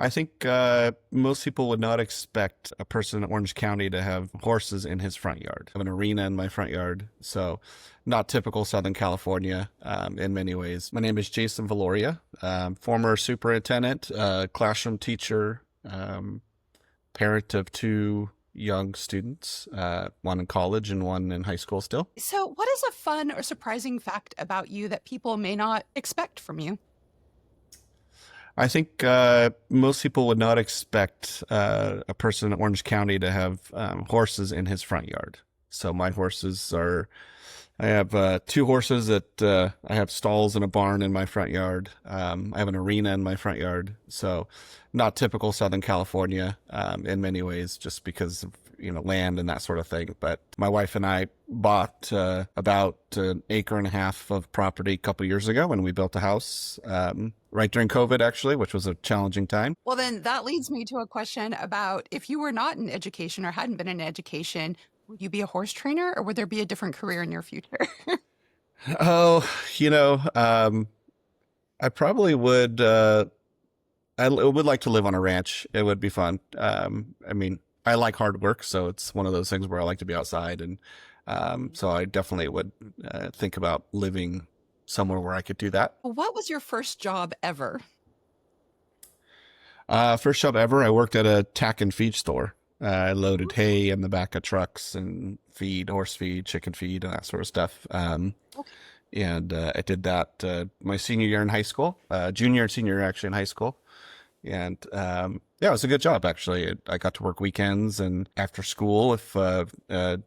I think most people would not expect a person in Orange County to have horses in his front yard. I have an arena in my front yard, so not typical Southern California in many ways. My name is Jason Viloria, former superintendent, classroom teacher, parent of two young students, one in college and one in high school still. So, what is a fun or surprising fact about you that people may not expect from you? I think most people would not expect a person in Orange County to have horses in his front yard. So my horses are, I have two horses that I have stalls and a barn in my front yard. I have an arena in my front yard. So not typical Southern California in many ways, just because of land and that sort of thing. But my wife and I bought about an acre and a half of property a couple years ago when we built a house right during COVID, actually, which was a challenging time. Well, then that leads me to a question about if you were not in education or hadn't been in education, would you be a horse trainer or would there be a different career in your future? Oh, I probably would. I would like to live on a ranch. It would be fun. I mean, I like hard work, so it's one of those things where I like to be outside, and so I definitely would think about living somewhere where I could do that. What was your first job ever? First job ever, I worked at a tack and feed store. I loaded hay in the back of trucks and feed, horse feed, chicken feed, and that sort of stuff. Okay. And I did that my senior year in high school, junior and senior year actually in high school. And yeah, it was a good job, actually. I got to work weekends and after school if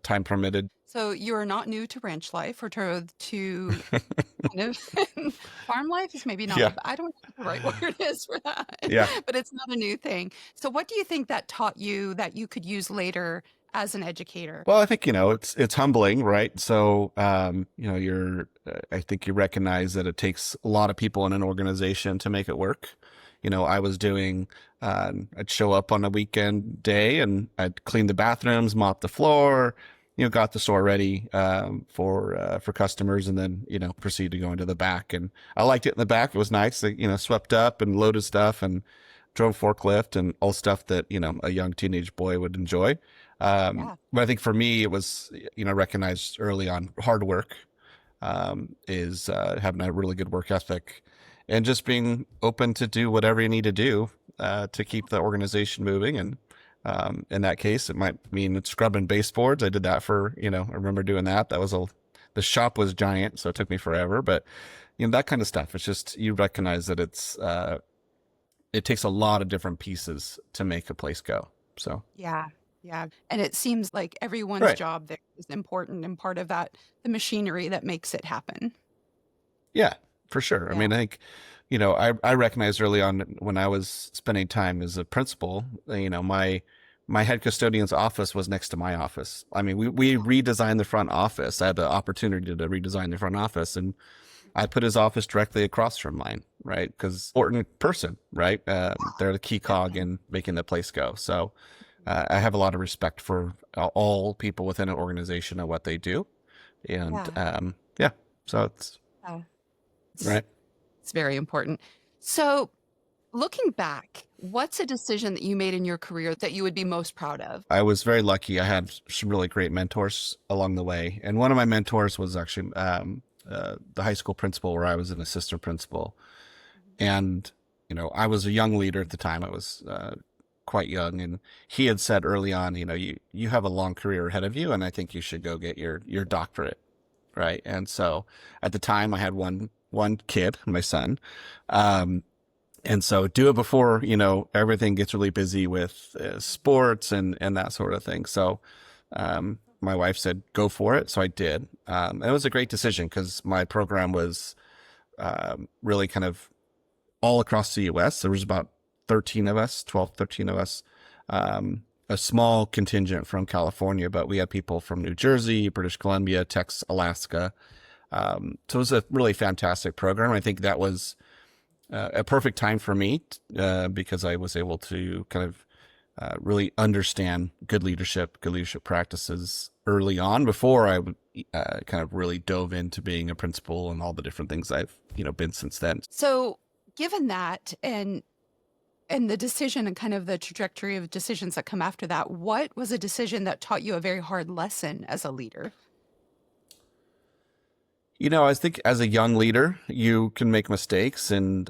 time permitted. So you are not new to ranch life or to kind of farm life is maybe not, Yeah, I don't know what the right word is for that, yeah. but it's not a new thing. So what do you think that taught you that you could use later as an educator? Well, I think, it's humbling, right? So, I think you recognize that it takes a lot of people in an organization to make it work. I was doing, I'd show up on a weekend day and I'd clean the bathrooms, mop the floor, got the store ready, for customers, and then, proceed to go into the back. And I liked it in the back. It was nice. Swept up and loaded stuff and drove forklift and all stuff that, a young teenage boy would enjoy. Yeah. But I think for me, it was, recognized early on hard work, is, having a really good work ethic and just being open to do whatever you need to do, to keep the organization moving. And, in that case, it might mean scrubbing baseboards. I did that for, I remember doing that. The shop was giant, so it took me forever, but that kind of stuff. It's just, you recognize that it takes a lot of different pieces to make a place go. So. Yeah. Yeah. And it seems like everyone's Right. job there is important and part of that, the machinery that makes it happen. Yeah, for sure. I Yeah. mean, I think, I recognized early on when I was spending time as a principal, my head custodian's office was next to my office. I mean, we redesigned the front office. I had the opportunity to redesign the front office, and I put his office directly across from mine, right? Because important person, right? They're the key cog in making the place go. So I have a lot of respect for all people within an organization and what they do. And Yeah. yeah, so it's Yeah. right. It's very important. So, looking back, what's a decision that you made in your career that you would be most proud of? I was very lucky. I had some really great mentors along the way. And one of my mentors was actually the high school principal where I was an assistant principal. And, I was a young leader at the time. I was quite young. And he had said early on, you have a long career ahead of you, and I think you should go get your doctorate. Right. And so at the time I had one kid, my son. And so do it before, everything gets really busy with sports and that sort of thing. So, my wife said, go for it. So I did. And it was a great decision because my program was, really kind of all across the US. There was about 13 of us, 12, 13 of us, a small contingent from California, but we had people from New Jersey, British Columbia, Texas, Alaska. So it was a really fantastic program. I think that was a perfect time for me because I was able to kind of really understand good leadership practices early on before I kind of really dove into being a principal and all the different things I've been since then. So, given that, and and the decision and kind of the trajectory of decisions that come after that, what was a decision that taught you a very hard lesson as a leader? I think as a young leader, you can make mistakes. And,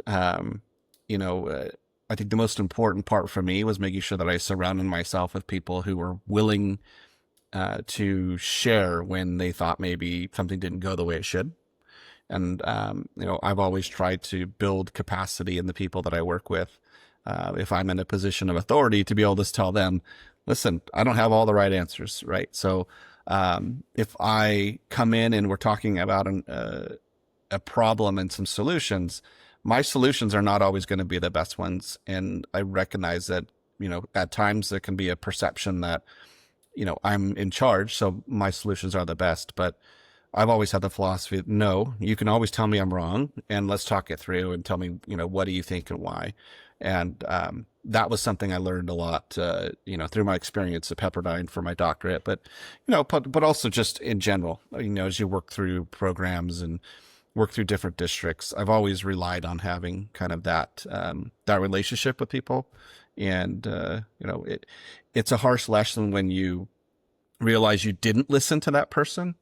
I think the most important part for me was making sure that I surrounded myself with people who were willing to share when they thought maybe something didn't go the way it should. And, I've always tried to build capacity in the people that I work with. If I'm in a position of authority, to be able to tell them, listen, I don't have all the right answers, right? So if I come in and we're talking about a problem and some solutions, my solutions are not always going to be the best ones. And I recognize that, at times there can be a perception that, I'm in charge, so my solutions are the best. But I've always had the philosophy that no, you can always tell me I'm wrong, and let's talk it through and tell me, what do you think and why? And that was something I learned a lot, through my experience at Pepperdine for my doctorate, but also just in general, as you work through programs and work through different districts, I've always relied on having kind of that relationship with people. And, it's a harsh lesson when you realize you didn't listen to that person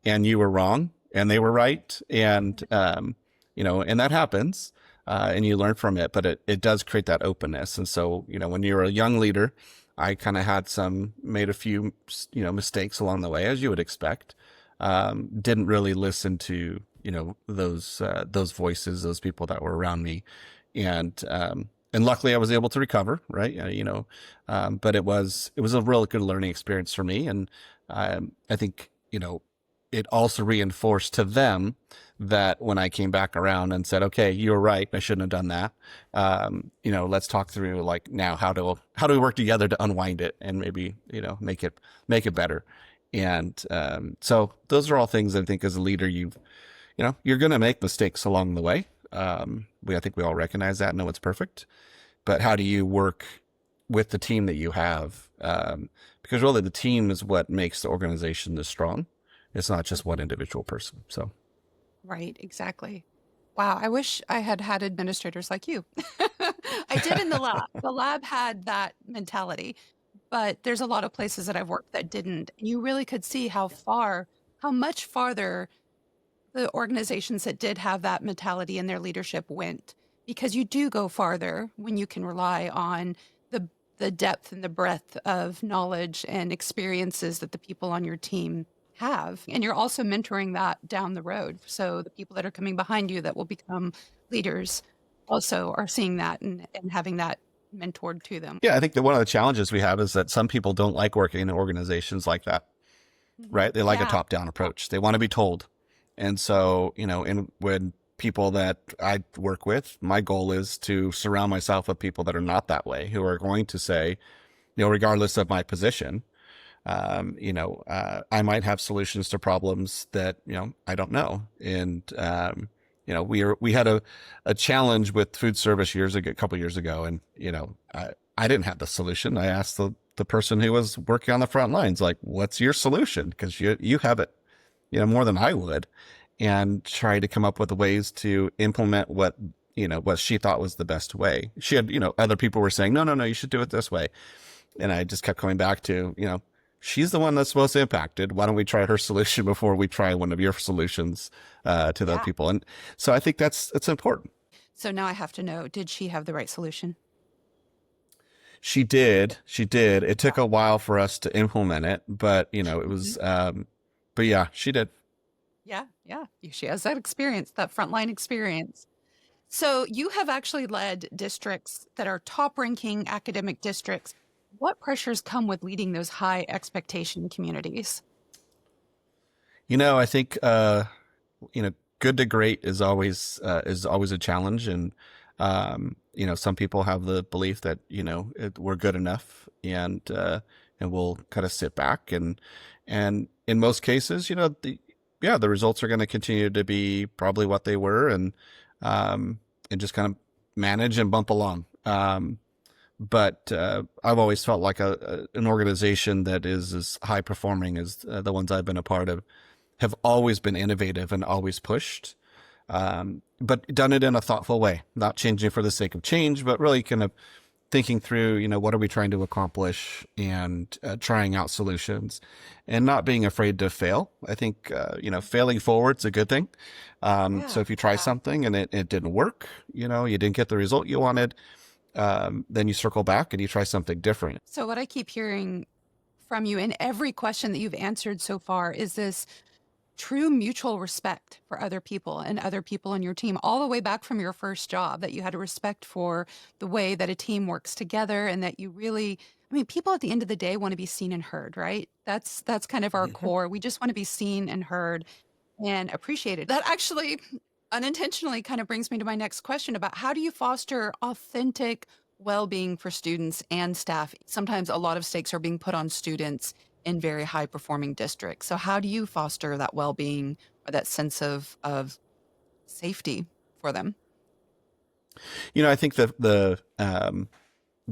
and you were wrong and they were right. And, and that happens, and you learn from it, but it does create that openness. And so, when you're a young leader, I kind of made a few, mistakes along the way, as you would expect. Didn't really listen to, those voices, those people that were around me. And luckily I was able to recover, right? But it was a real good learning experience for me. And, I think, it also reinforced to them that when I came back around and said, okay, you were right, I shouldn't have done that. Let's talk through like now, how do we work together to unwind it and maybe, make it better. And, so those are all things I think as a leader, you're going to make mistakes along the way. I think we all recognize that, know it's perfect, but how do you work with the team that you have? Because really the team is what makes the organization this strong. It's not just one individual person. So. Right, exactly. Wow, I wish I had had administrators like you. I did in the lab. The lab had that mentality, but there's a lot of places that I've worked that didn't. You really could see how much farther the organizations that did have that mentality in their leadership went, because you do go farther when you can rely on the depth and the breadth of knowledge and experiences that the people on your team have. And you're also mentoring that down the road. So the people that are coming behind you that will become leaders also are seeing that and having that mentored to them. Yeah, I think that one of the challenges we have is that some people don't like working in organizations like that, right? They like a top-down approach. They want to be told. And so, when people that I work with, my goal is to surround myself with people that are not that way, who are going to say, regardless of my position, I might have solutions to problems that, I don't know. And, we had a challenge with food service a couple years ago. And, I didn't have the solution. I asked the person who was working on the front lines, like, what's your solution? Because you have it, more than I would, and try to come up with ways to implement what she thought was the best way. She had, other people were saying, no, you should do it this way. And I just kept coming back to, she's the one that's most impacted. Why don't we try her solution before we try one of your solutions to those people? And so I think it's important. So now I have to know, did she have the right solution? She did. It took a while for us to implement it, but it was, but yeah, she did. Yeah. She has that experience, that frontline experience. So you have actually led districts that are top-ranking academic districts. What pressures come with leading those high expectation communities? I think good to great is always a challenge, and some people have the belief that we're good enough, and we'll kind of sit back, and in most cases, the results are going to continue to be probably what they were, and just kind of manage and bump along. But I've always felt like an organization that is as high performing as the ones I've been a part of have always been innovative and always pushed, but done it in a thoughtful way, not changing for the sake of change, but really kind of thinking through, what are we trying to accomplish, and trying out solutions, and not being afraid to fail. I think, failing forward's a good thing. So Yeah. if you try something and it didn't work, you didn't get the result you wanted, then you circle back and you try something different. So what I keep hearing from you in every question that you've answered so far is this true mutual respect for other people and other people on your team, all the way back from your first job, that you had a respect for the way that a team works together, and that you really, I mean, people at the end of the day want to be seen and heard, right? That's kind of our Mhm. core. We just want to be seen and heard and appreciated. That actually unintentionally kind of brings me to my next question about how do you foster authentic well-being for students and staff? Sometimes a lot of stakes are being put on students in very high performing districts. So how do you foster that well-being or that sense of safety for them? I think the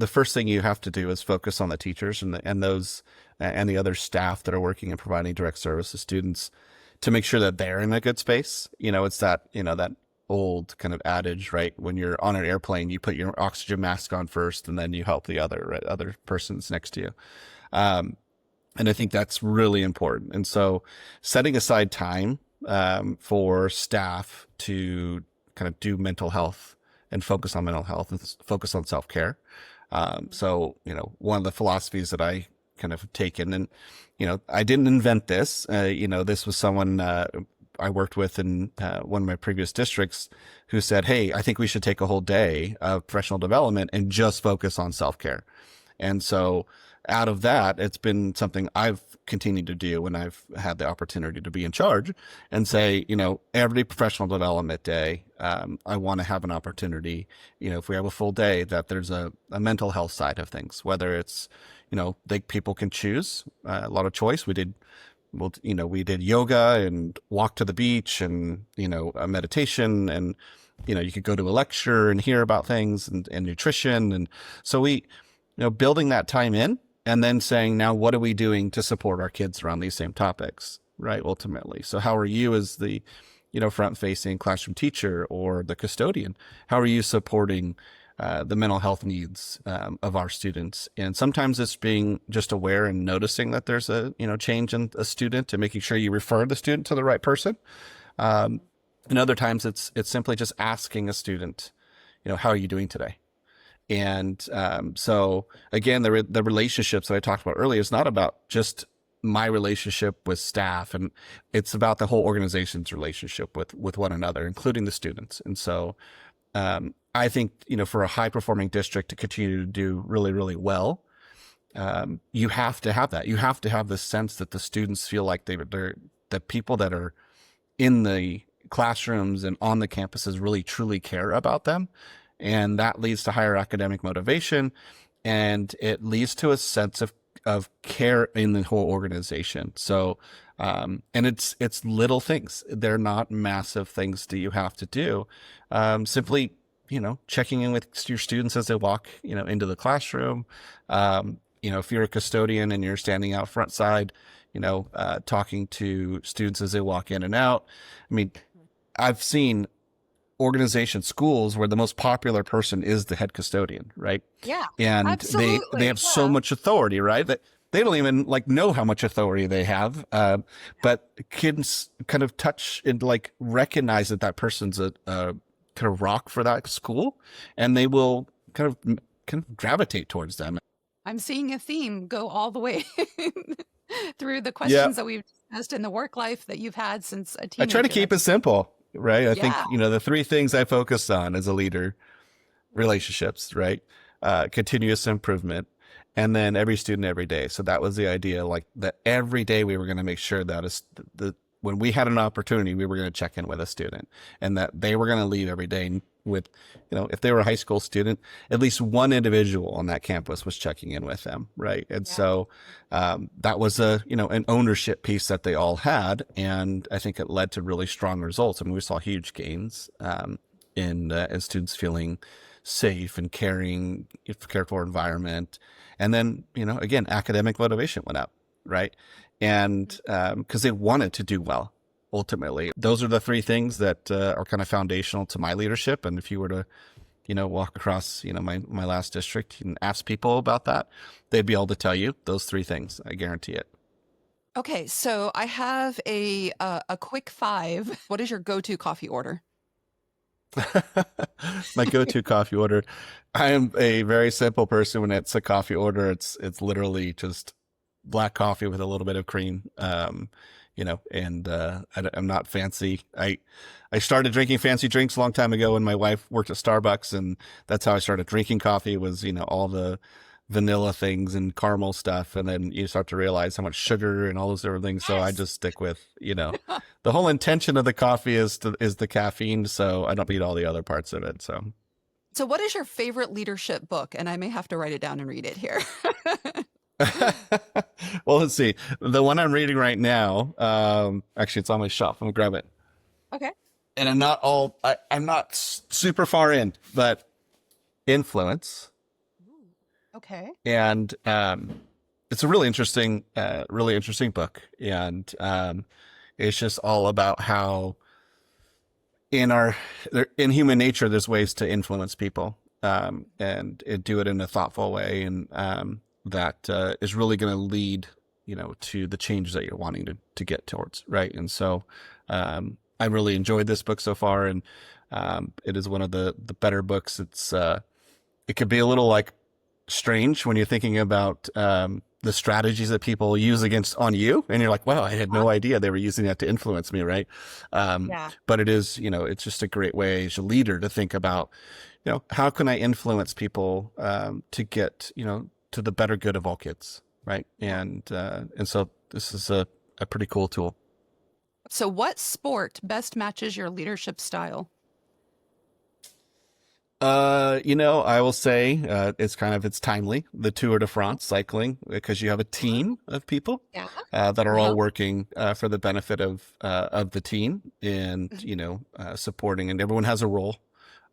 first thing you have to do is focus on the teachers and those and the other staff that are working and providing direct service to students, to make sure that they're in a good space. It's that old kind of adage, right? When you're on an airplane, you put your oxygen mask on first, and then you help the other persons next to you. And I think that's really important. And so setting aside time for staff to kind of do mental health and focus on mental health and focus on self-care. So, one of the philosophies that I kind of taken, and, I didn't invent this, this was someone I worked with in one of my previous districts who said, hey, I think we should take a whole day of professional development and just focus on self-care. And so out of that, it's been something I've continued to do when I've had the opportunity to be in charge, and say, every professional development day, I want to have an opportunity, if we have a full day, that there's a mental health side of things, whether it's, people can choose a lot of choice. We did yoga and walk to the beach and, a meditation, and, you could go to a lecture and hear about things and nutrition. And so building that time in, and then saying, now what are we doing to support our kids around these same topics, right? Ultimately. So how are you, as the, front facing classroom teacher or the custodian, how are you supporting the mental health needs of our students? And sometimes it's being just aware and noticing that there's a, change in a student, and making sure you refer the student to the right person. And other times it's simply just asking a student, how are you doing today? And so again, the relationships that I talked about earlier is not about just my relationship with staff, and it's about the whole organization's relationship with one another, including the students. And so I think, for a high performing district to continue to do really, really well, you have to have that. You have to have the sense that the students feel like they're the people that are in the classrooms and on the campuses really truly care about them. And that leads to higher academic motivation, and it leads to a sense of care in the whole organization. So, and it's little things. They're not massive things that you have to do. Simply, checking in with your students as they walk, into the classroom. If you're a custodian and you're standing out front side, talking to students as they walk in and out. I mean, I've seen organization schools where the most popular person is the head custodian, right? Yeah, And they absolutely. have so Yeah. much authority, right? That they don't even know how much authority they have. But kids kind of touch and recognize that person's a kind of rock for that school, and they will kind of gravitate towards them. I'm seeing a theme go all the way through the Yeah, questions that we've discussed in the work life that you've had since a I try to teenager. keep it simple, right? I think, Yeah. the three things I focus on as a leader: relationships, right? Continuous improvement, and then every student every day. So that was the idea, that every day we were going to make sure that when we had an opportunity, we were going to check in with a student, and that they were going to leave every day with, if they were a high school student, at least one individual on that campus was checking in with them, right? And Yeah. so that was an ownership piece that they all had, and I think it led to really strong results. I mean, we saw huge gains in students feeling safe and caring, cared for environment. And then, again, academic motivation went up, right? And because they wanted to do well, ultimately. Those are the three things that are kind of foundational to my leadership. And if you were to, walk across, my last district and ask people about that, they'd be able to tell you those three things. I guarantee it. Okay, so I have a quick five. What is your go-to coffee order? My go-to coffee order. I am a very simple person when it's a coffee order. It's literally just black coffee with a little bit of cream. And I'm not fancy. I started drinking fancy drinks a long time ago when my wife worked at Starbucks, and that's how I started drinking coffee. Was all the vanilla things and caramel stuff, and then you start to realize how much sugar and all those different things. So I Yes. just stick with the whole intention of the coffee is the caffeine, so I don't need all the other parts of it. So So what is your favorite leadership book? And I may have to write it down and read it here. well, let's see. The one I'm reading right now, actually, it's on my shelf. I'm gonna grab it. Okay. And I'm not super far in, but influence. Okay. And it's a really interesting book. And it's just all about how in human nature, there's ways to influence people, and do it in a thoughtful way, and that is really going to lead, to the change that you're wanting to get towards, right? And so, I really enjoyed this book so far, and it is one of the better books. It could be a little like strange when you're thinking about the strategies that people use against on you, and you're like, wow, I had no idea they were using that to influence me, right? Yeah. But it is, it's just a great way as a leader to think about, how can I influence people to get, to the better good of all kids, right? And so this is a pretty cool tool. So what sport best matches your leadership style? I will say it's timely. The Tour de France cycling, because you have a team of people Yeah. that are all Uh-huh. working for the benefit of the team, and Mhm. supporting, and everyone has a role.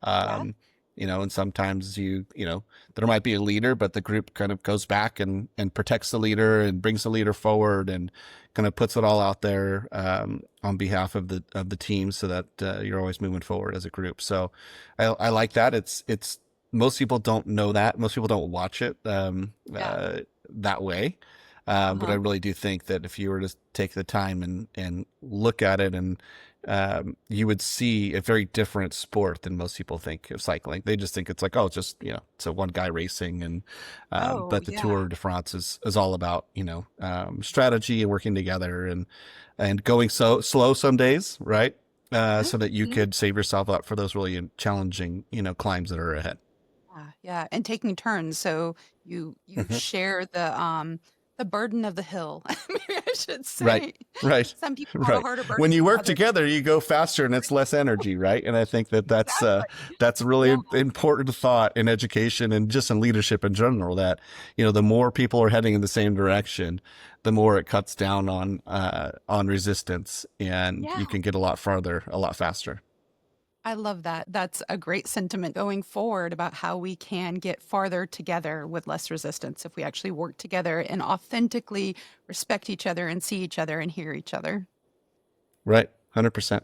Yeah. Um, and sometimes there might be a leader, but the group kind of goes back and protects the leader and brings the leader forward and kind of puts it all out there on behalf of the team, so that you're always moving forward as a group. So I like that. It's most people don't know that. Most people don't watch it Yeah. that way. But I Uh-huh. really do think that if you were to take the time and look at it, and you would see a very different sport than most people think of cycling. They just think it's like, oh, it's just, it's a one guy racing. And Oh, but the yeah. Tour de France is all about, strategy and working together, and going so slow some days, right? So that you Mhm. could save yourself up for those really challenging, climbs that are ahead. Yeah, yeah, and taking turns, so you share the burden of the hill. Maybe I should Right. say. Right. Some people have a Right. harder When burden you than work others. together, you go faster and it's less energy, right? And I think that Exactly. that's a Yeah. really important thought in education and just in leadership in general, that, the more people are heading in the same direction, the more it cuts down on resistance, and Yeah. you can get a lot farther, a lot faster. I love that. That's a great sentiment going forward about how we can get farther together with less resistance if we actually work together and authentically respect each other and see each other and hear each other. Right. 100%.